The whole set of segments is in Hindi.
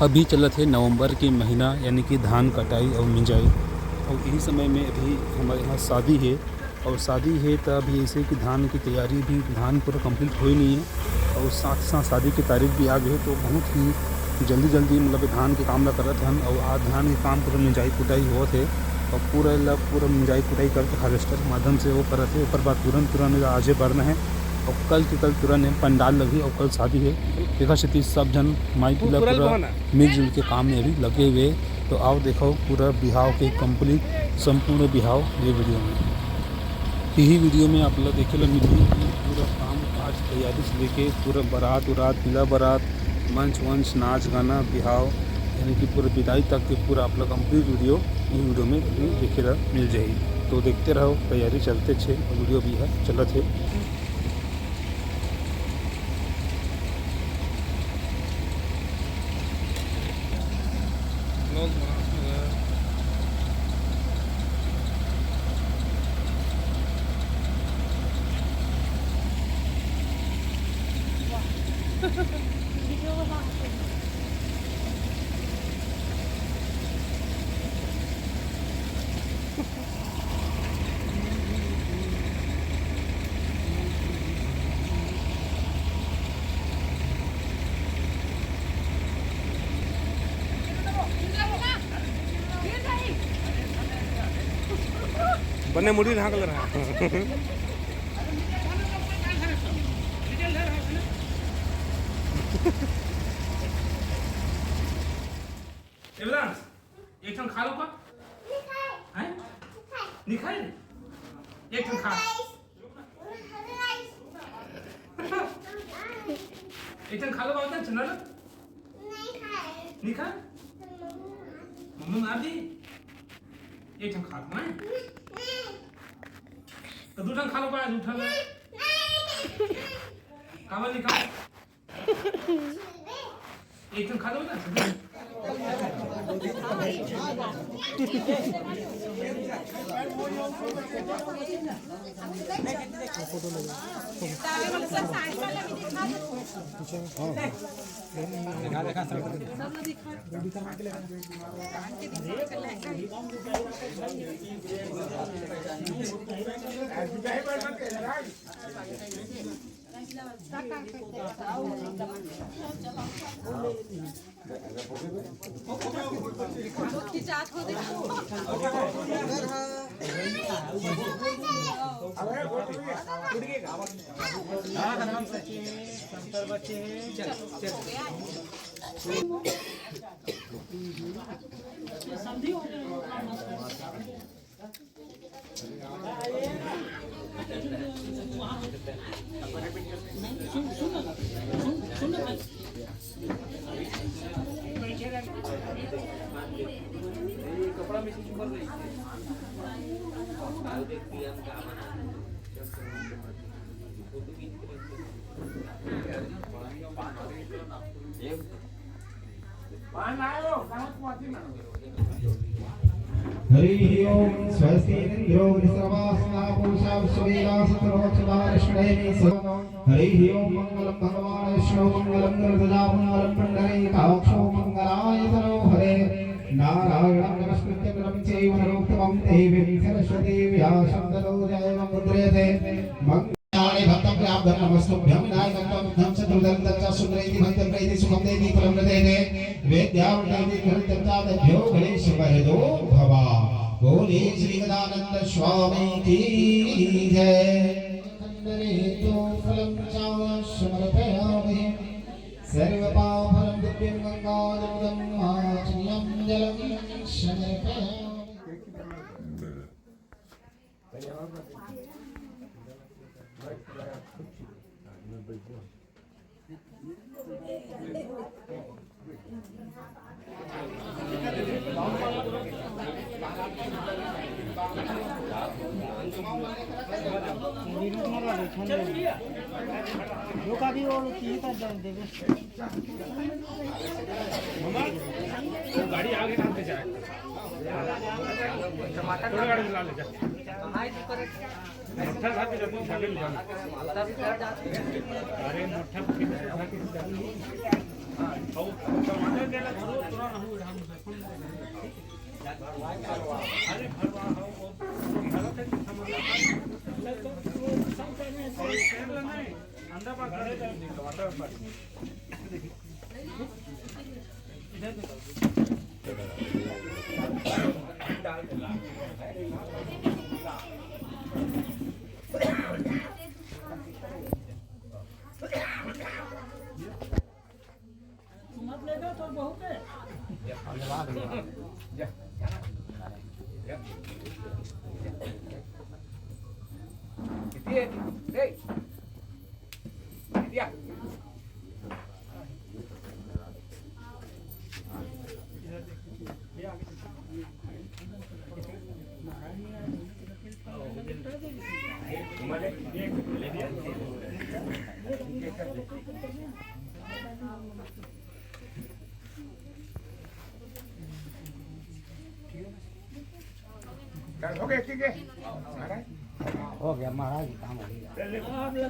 अभी चलत है नवंबर के महीना यानी कि धान कटाई और मिंजाई और यही समय में अभी हमारे यहाँ शादी है और शादी है तो अभी ऐसे कि धान की तैयारी भी धान पूरा कंप्लीट हो ही नहीं है और साथ साथ शादी की तारीख भी आ गई है तो बहुत ही जल्दी मतलब धान के काम ला करत हन और आज धान के काम पूरा मिंजाई कुटाई होत है और पूरा मिंजाई कुटाई करके हार्वेस्टर के माध्यम से वो करत है। ऊपर बाद तुरंत आजे बढ़ना है और कल तुरंत पंडाल लगी और कल शादी है। देखा से सब जन माई पूरा मिलजुल के काम में अभी लगे हुए। तो आओ देखो पूरा बिहाव के कंप्लीट संपूर्ण बिहाव ये वीडियो में, यही वीडियो में आप लोग देखे मिली पूरा काम काज तैयारी से लेके पूरा बारात उरात पीला बारात मंच वंच नाच गाना बिहाव यानी कि पूरा विदाई तक के पूरा आप लोग कंप्लीट वीडियो इस वीडियो में देखे मिल जाएगी। तो देखते रहो, तैयारी चलते छे और वीडियो भी है चलत है। बने मुड़ी रहा कलर है एक ठन खा लो का हैं नहीं खाए एक ठन खा एक ठन खा लो बाबा चना लो नहीं खाए मम्मी मार दी एक ठन खा मैं तो दो ठन खा लो पाया दूठन कावा नहीं खा एक ठन खा लो ना कपड़ा में भर गई हरि ओम स्वस्ति इंद्रो वृषभासना पूषा विश्ववेदासतरोक्षदारिष्णे हरि ओम मंगलम भगवान विष्णु मंगलम गरुडध्वजा मंगलम पुंडरीकाक्षो मंगलाय तनो हरे नारायणं नमस्कृत्य नरं चैव नरोत्तमं देवीं सरस्वतीं व्यासं ततो जयं मुद्रयते मंगलानि भक्तं प्राप्तं नमस्तुभ्यं विनायकं तं चतुर्दं च सुंदरैति भक्तं प्रैति सुखं देति फलं प्रदेते वेद्यावृत्ति कृत्यंताभ्यो गणेश वरदो भवा। बोले श्री गदानंद स्वामी की जय। खंडरे तो फलं च समर्पयामि सर्वपापहरं दिव्यं गंगाजलं आचम्यं जलं समर्पयामि। गाड़ी आगे डालते जाए थोड़ी गाड़ी ला ले जा मोठा खाते जाते छागे ले जाना अरे मोठा खाते जाते हां टमाटर हो गया महाराज काम हो गया महाराज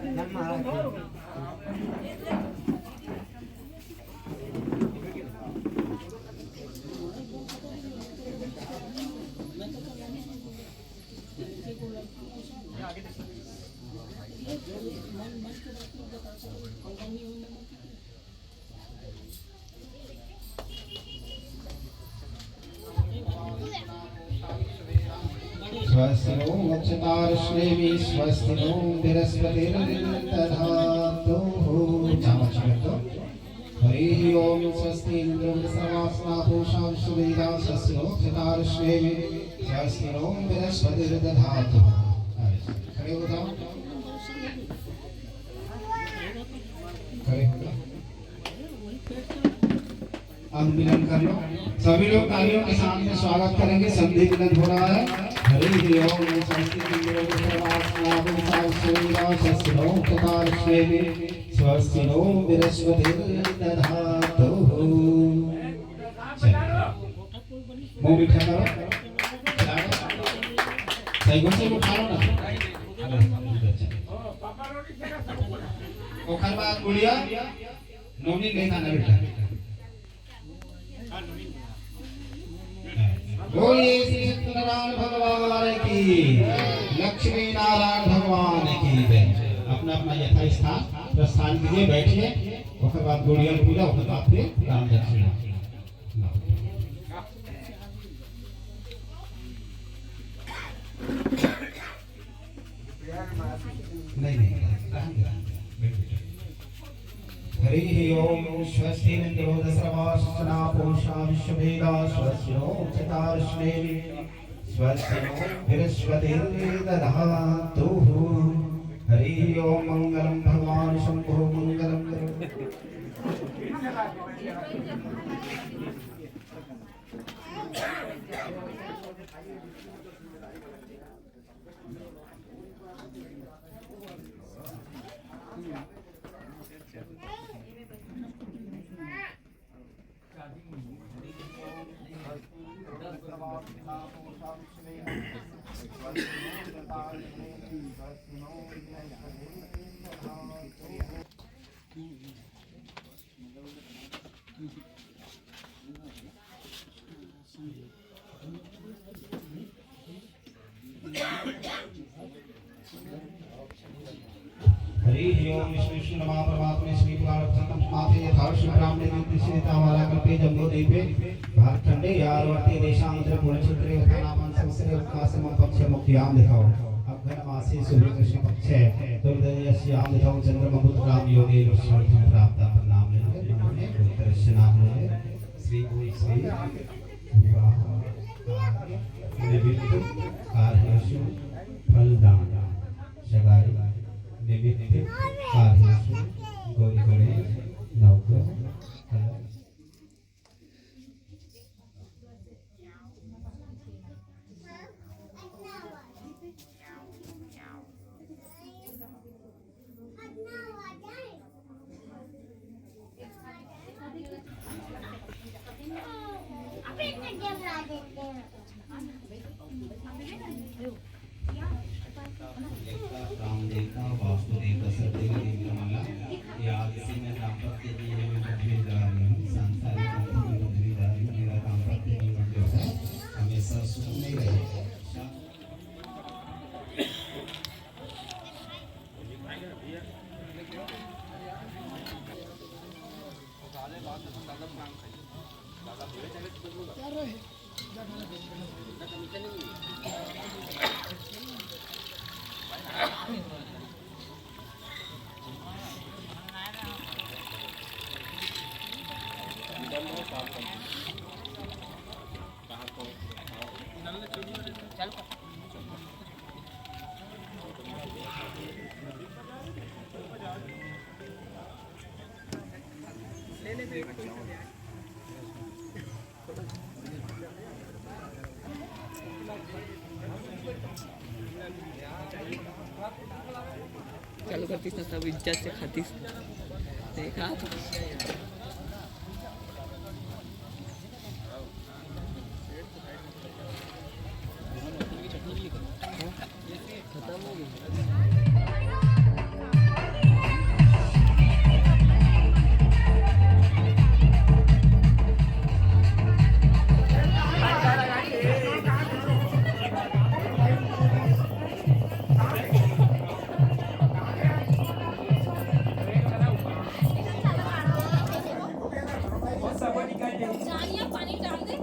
स्वस्ति नो वक्षतारश्रेमी स्वस्ति नो बृहस्पतिर्दधातु हरिः ओम स्वस्ति इन्द्रो सर्वास्ना पूषा विश्ववेदा स्वस्ति नो वक्षतारश्रेमी स्वस्ति नो बृहस्पतिर्दधातु। खड़े हो जाओ, खड़े हो जाओ, अब मिलन कर लो। सभी लोग तालियों के सामने स्वागत करेंगे। संधि मिलन हो रहा है। हरि ओम स्वस्ति इंद्रो सर्वास्ना पूषा विश्ववेदा स्वस्ति नो वक्षतारश्रेमी स्वस्ति नो बृहस्पतिर्दधातु। मुंह मीठा करो, सही से उठा लो ना। ओखर बाद गुड़िया नौनी नहीं खाना बेटा। बोलिए श्री सत्यनारायण भगवान की, लक्ष्मी नारायण भगवान की जय। अपना अपना यथा स्थान प्रस्थान कीजिए, बैठिए। उसके बाद गुड़िया पूजा, उसके बाद फिर राम दक्षिणा। नहीं हरिः ओम स्वस्ति इन्द्रो सर्वास्ना पूषा विश्ववेदा स्वस्ति नो वक्षतारश्रेमी स्वस्ति नो बृहस्पतिर्दधातु। हरिः ओम मंगलम भगवान शंभो मंगलम हरिः ओम विष्णु नमा परमात्मे श्री पुराण माथे यथार्थ ब्राह्मणे दिव्यश्रीता वाला कल्पे जम्बो दीपे भारतखंडे यारवर्ती देशांतर पुरक्षेत्रे नामन संसरे उपासम पक्ष मुख्याम दिखाओ। अघ्नमासे सूर्य कृष्ण पक्ष दुर्दयस्याम दिखाओ चंद्रमभुतराम योगे विश्वर्थम प्राप्त नाम लेने उत्तरस्य नाम लेने श्री श्री विवाह निमित्त कार्यशु फलदान सगाई निमित्त कार्यशु गौरी गणेश नवग्रह रामदेवता वासुदेव सत्यदेव कमला या किसी में दाम्पत्य जीवन में जा रही हूँ सांसारिक चालू करतीस ना सब इज्जत से खातीस देखा खत्म हो गई पानी डाल दे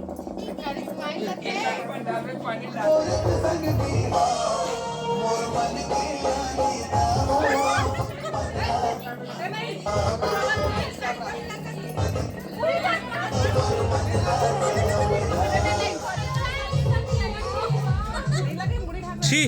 छी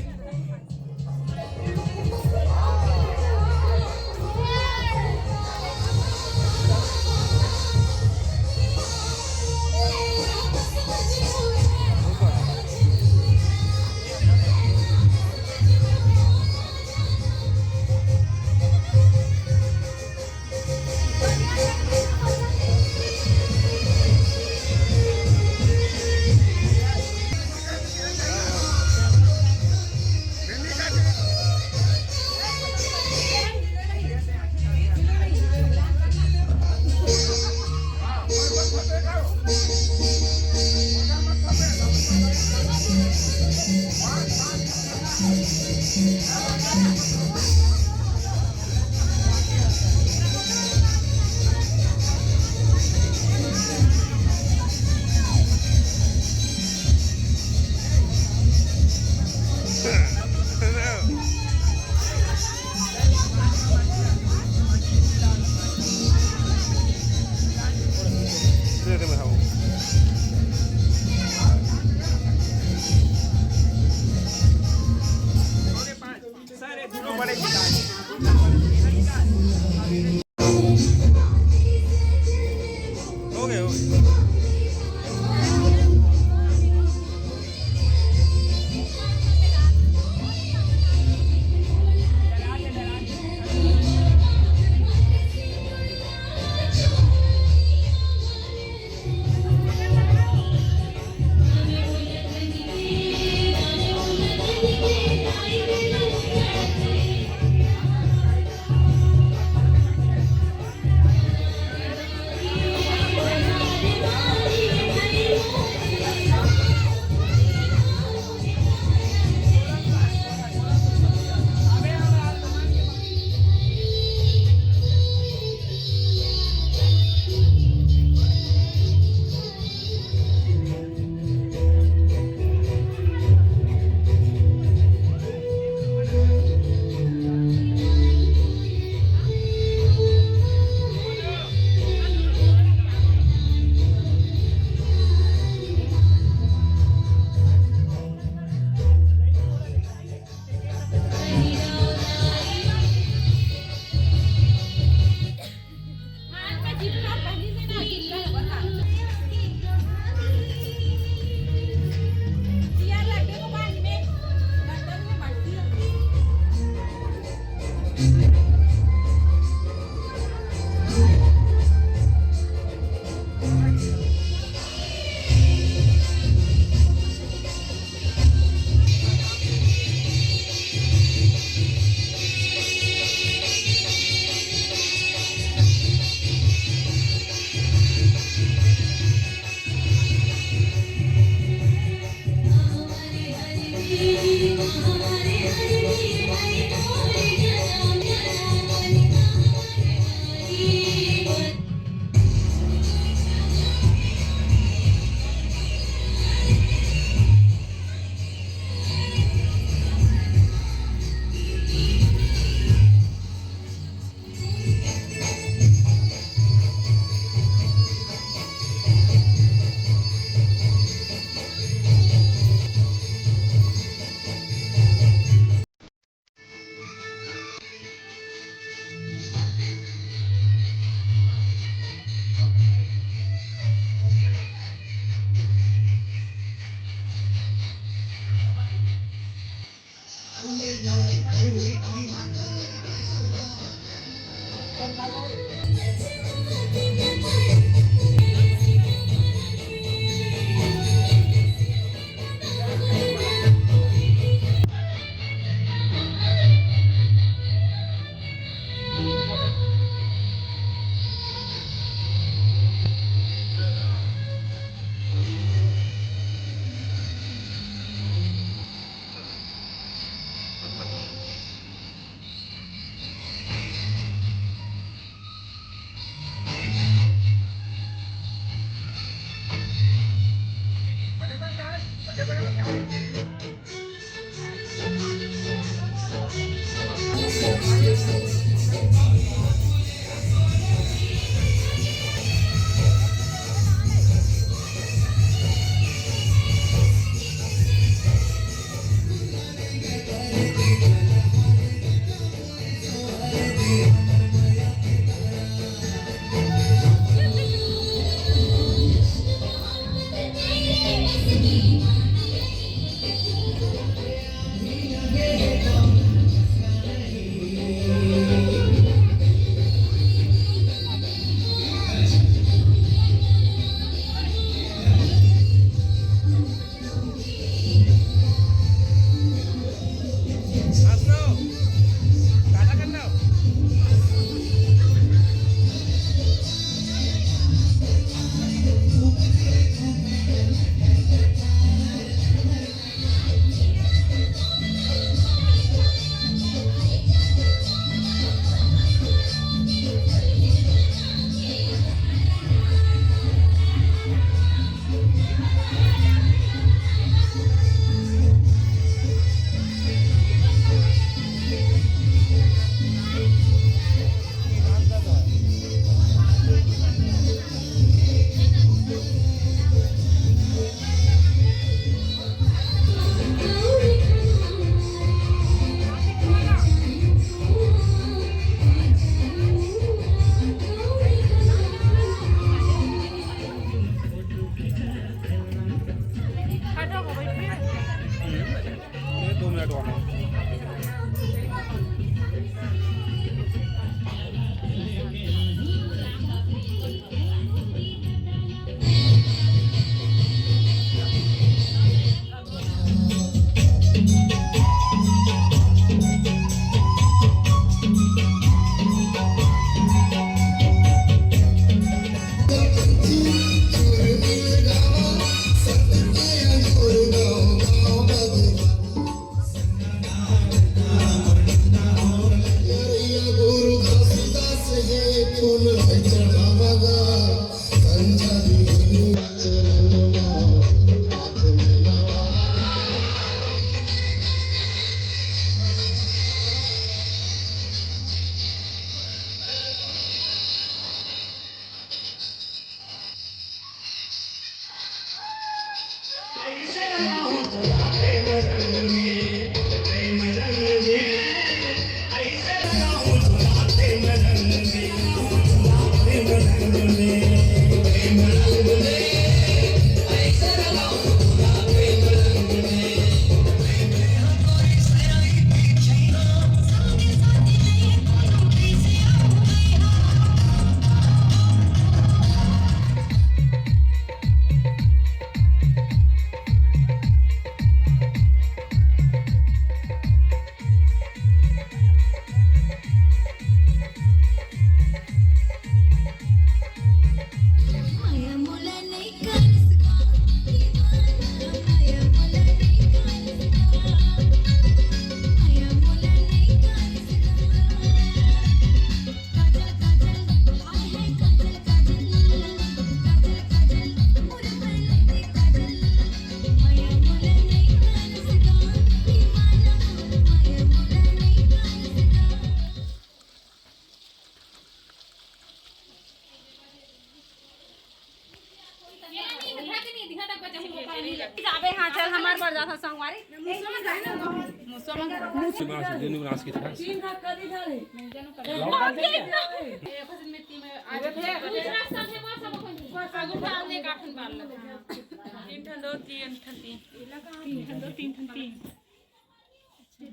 जाबे हाँ चल हमार पर जाता संगवारी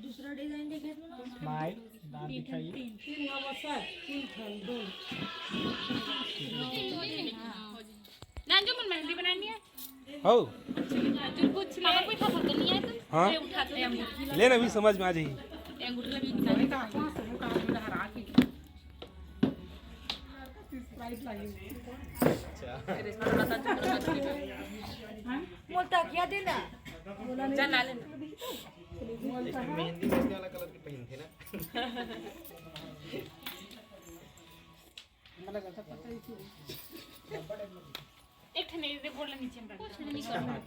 दूसरा डिजाइन देखे स्माइल दांत दिखाइए नान जो मन मेहंदी बनानी है हो जो कुछ ले कोई था तो नहीं है तो हाँ ले उठा ले अंगूठी लेना भी समझ में आ जाएगी अंगूठी लगी निकाले का हरा के स्प्राइट लगी मोटा क्या देना चल ला लेना मेहंदी में वाला कलर की पहनते ना एक ठने दे बोल नीचे में कुछ नहीं करना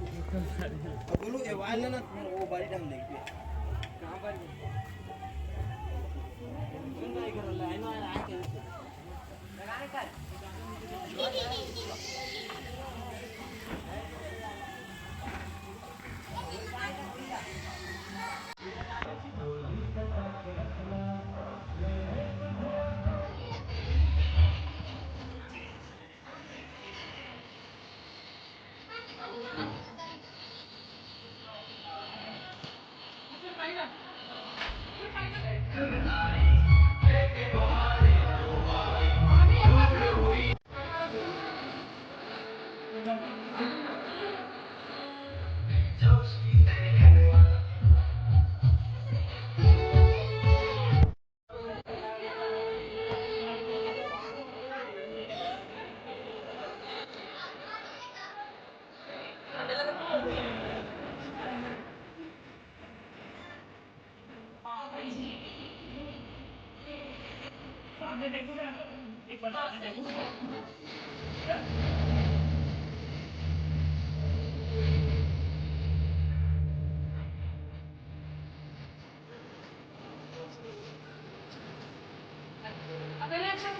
बोलो ए वाला ना वो बारी डाल देंगे कहां पर सुन नहीं कर रहा है ना आ के लगाने कर अगर अच्छा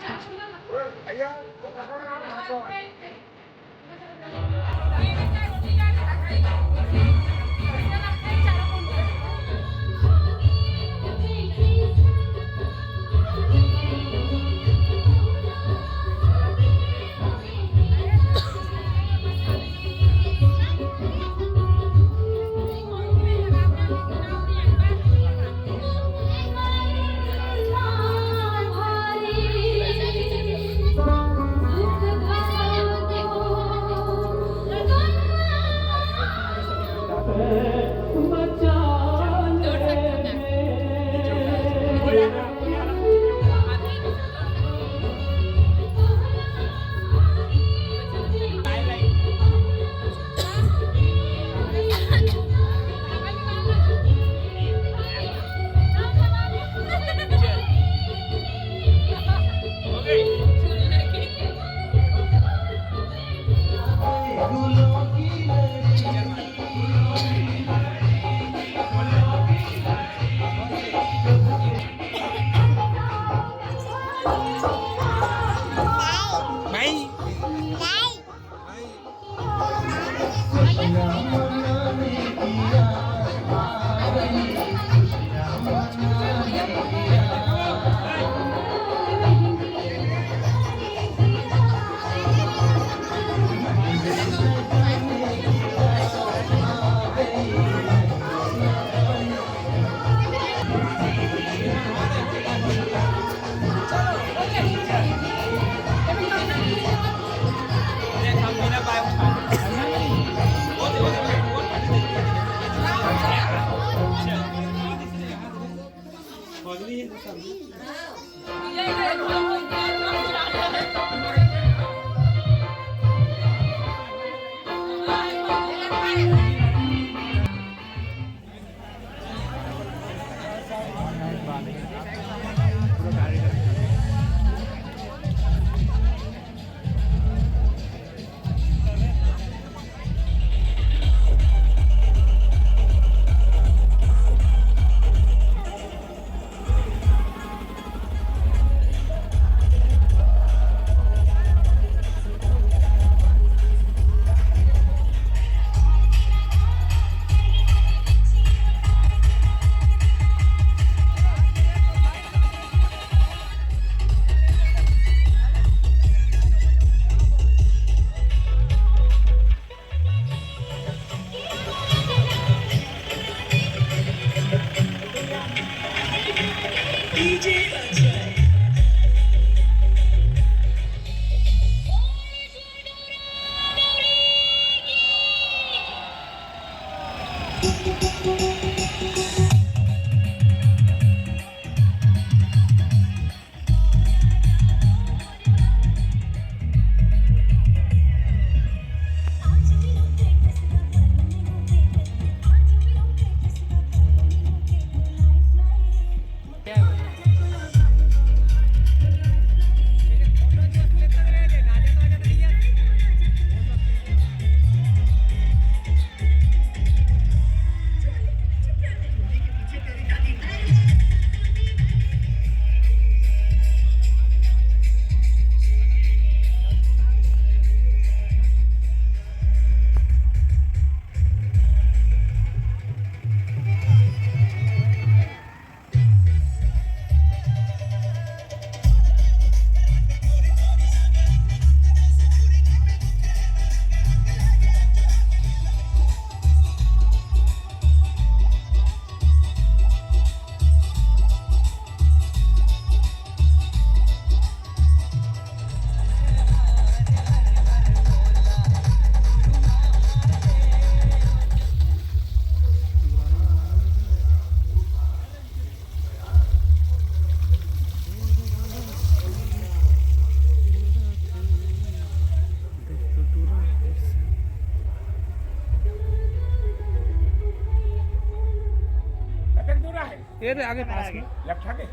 ये आगे पास में लेफ्ट आगे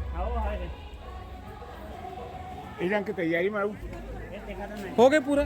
एग्जाम की तैयारी में आऊँ हो गए पूरा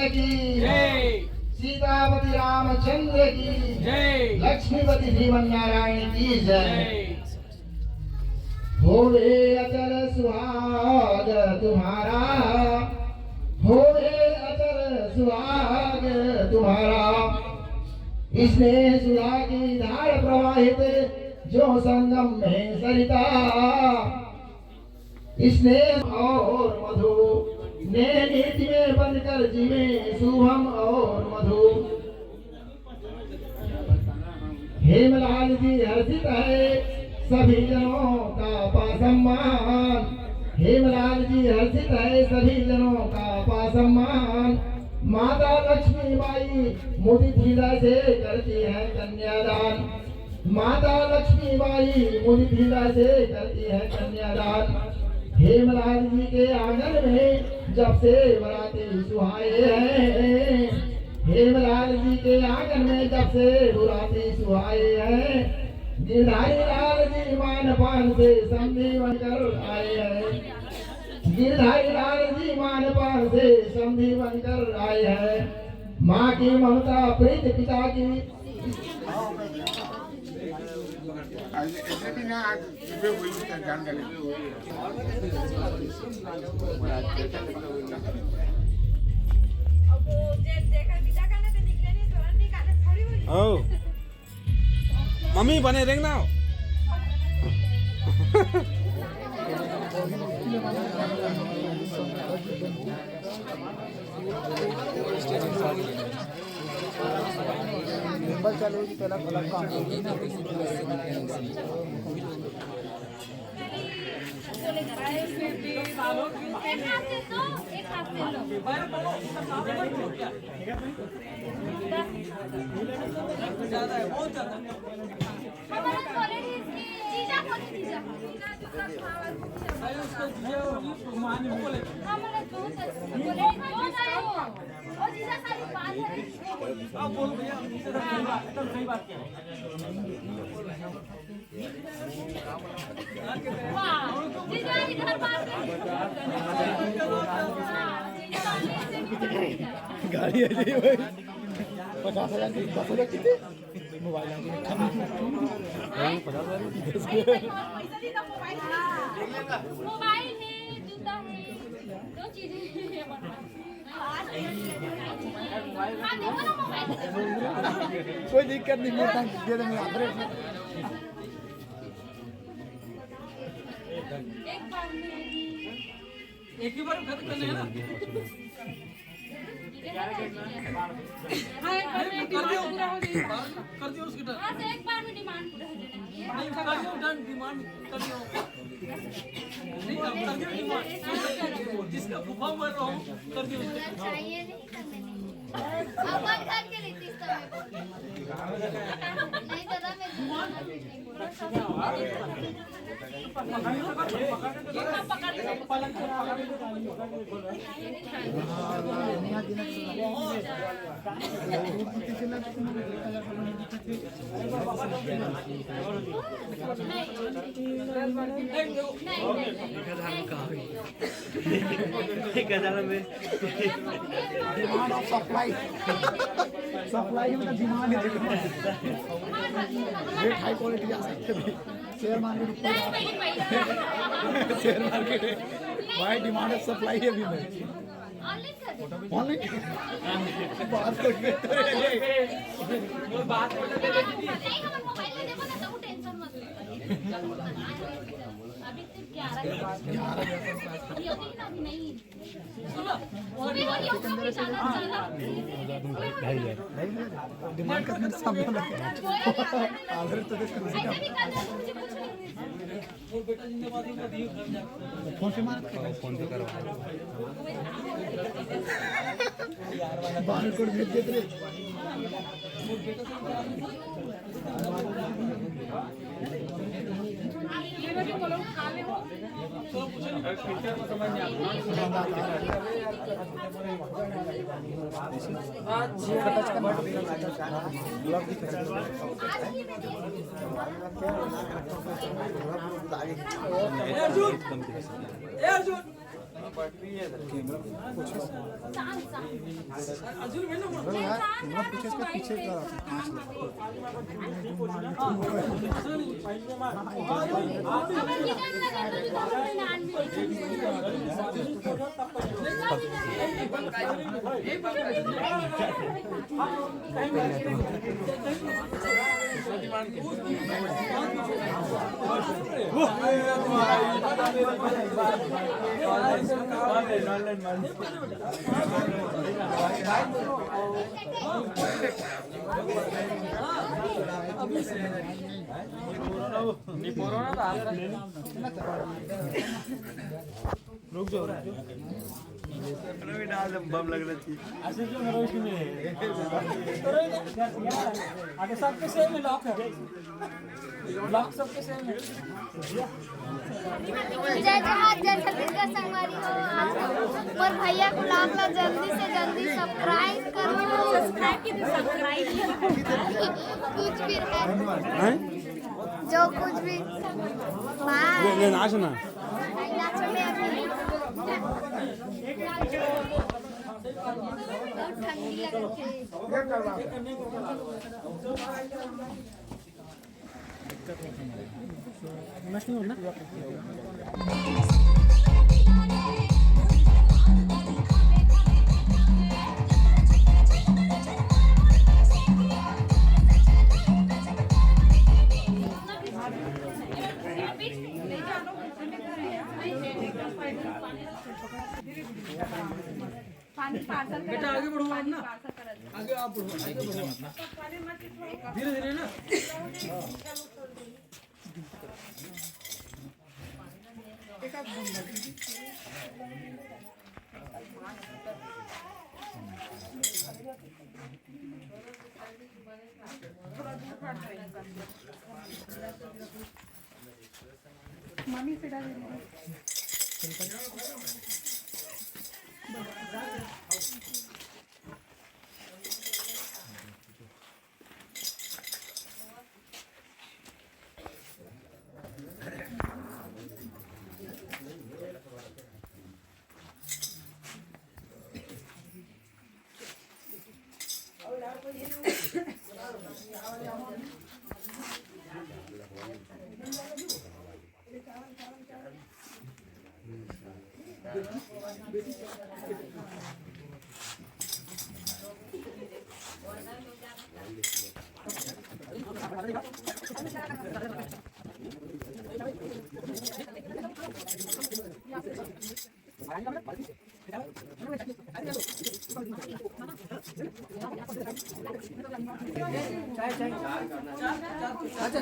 रामचंद्र की जय सीतापति रामचंद्र की जय लक्ष्मीपति जीवन नारायण की जय जय होवे अचल सुहाग तुम्हारा होवे अचल सुहाग तुम्हारा इसने सुधा की धार प्रवाहित जो संगम में सरिता इसने और मधु ने नीति में बंद कर जीवे शुभम और मधु हेमलाल जी हर्षित है सभी जनों का पासम्मान हेमलाल जी हर्षित है सभी जनों का पासम्मान माता लक्ष्मी बाई मुदित हृदय से करती है कन्यादान माता लक्ष्मी बाई मुदित हृदय से करती है कन्यादान हेमलाल जी के आंगन में जब से बराती सुहाए हैं हेमलाल जी के आंगन में जब से बुराती सुहाए हैं गिरधारी लाल जी मान पान से समधी बनकर आए हैं गिरधारी लाल जी मान पान से समधी बनकर आए हैं माँ की ममता प्रीत पिता की એટલે બી ના ઉભે હોઈ છે જાણ કરે ओ मम्मी बने रेंग ना गाड़ी है जी भाई 50,000 की 10,000 कितने मोबाइल मोबाइल है जूता है दो चीजें हाँ देखो ना मोबाइल कोई दिक्कत नहीं मोटा दे देंगे एड्रेस एक बार में एक ही बार खत्म करने हैं ना कर दियो उसकी डन हाँ तो एक बार में डिमांड पूरा हो जाना नहीं कर दियो डन डिमांड कर दियो नहीं कर दियो डिमांड जिसका फुफा मर रहा हूँ कर दियो चाहिए नहीं करने अब बात करके लेती इस समय नहीं दादा डिमांड ऑफ सप्लाई सप्लाई में डिमांड है रेट हाई क्वालिटी आ सकते हैं शेयर मार्केट शेयर मार्केट है भाई डिमांड ऑफ सप्लाई है अभी में ऑनलाइन बात करके बात अभी तो 11 नहीं डिमांड करने से सामने लगे आधर तो देख फोन से मार फोन से करो बाहर कोड भेज देते रे अर्जुन जय जहाज जय छत्तीसगढ़ संगवारी हो आप और भैया को लाख ला जल्दी से जल्दी सब्सक्राइब करो कुछ भी है जो कुछ भी बाय नाच ना नाचो में अभी ठंडी लगती है बेटा आगे बढ़ो आप ना आगे आप बढ़ो धीरे धीरे ना मम्मी फिर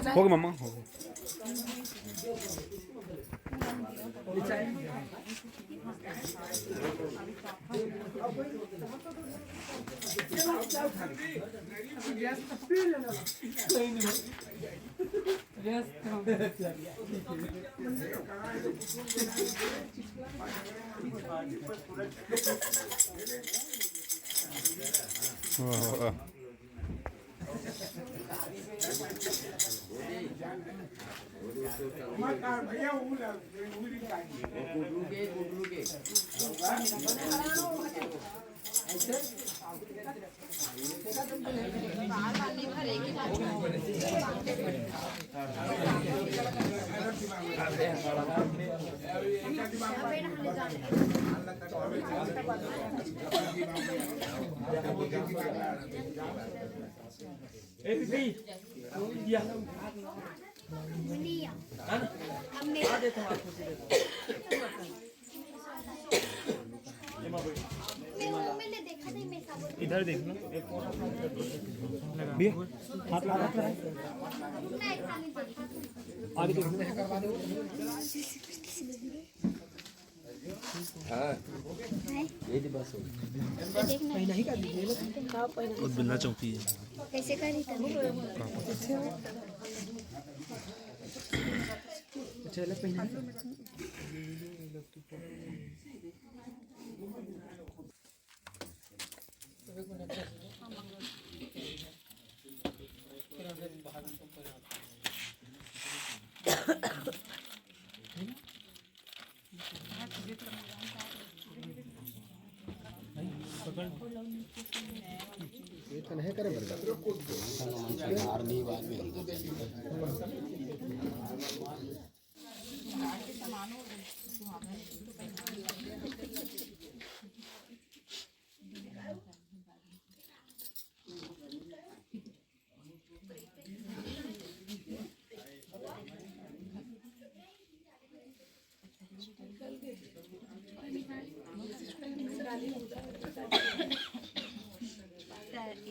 हो गया मम्मा हो गया इधर देखना हाथ लगा आगे देखना और बिल्ला चौकी है कैसे करी तब ये तो नहीं करे बरगा आर्मी बाद में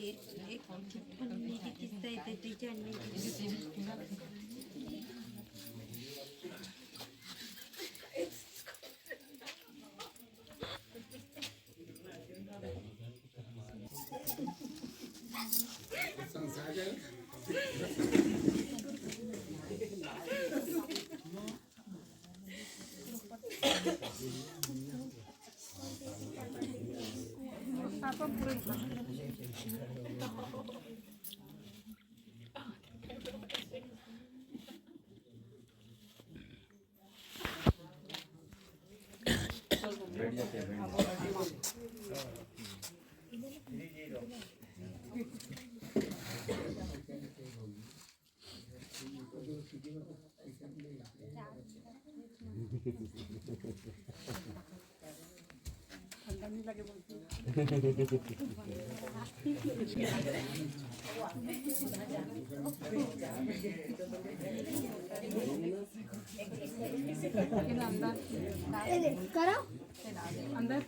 एक किस्सा येते त्याच्या करो अंदर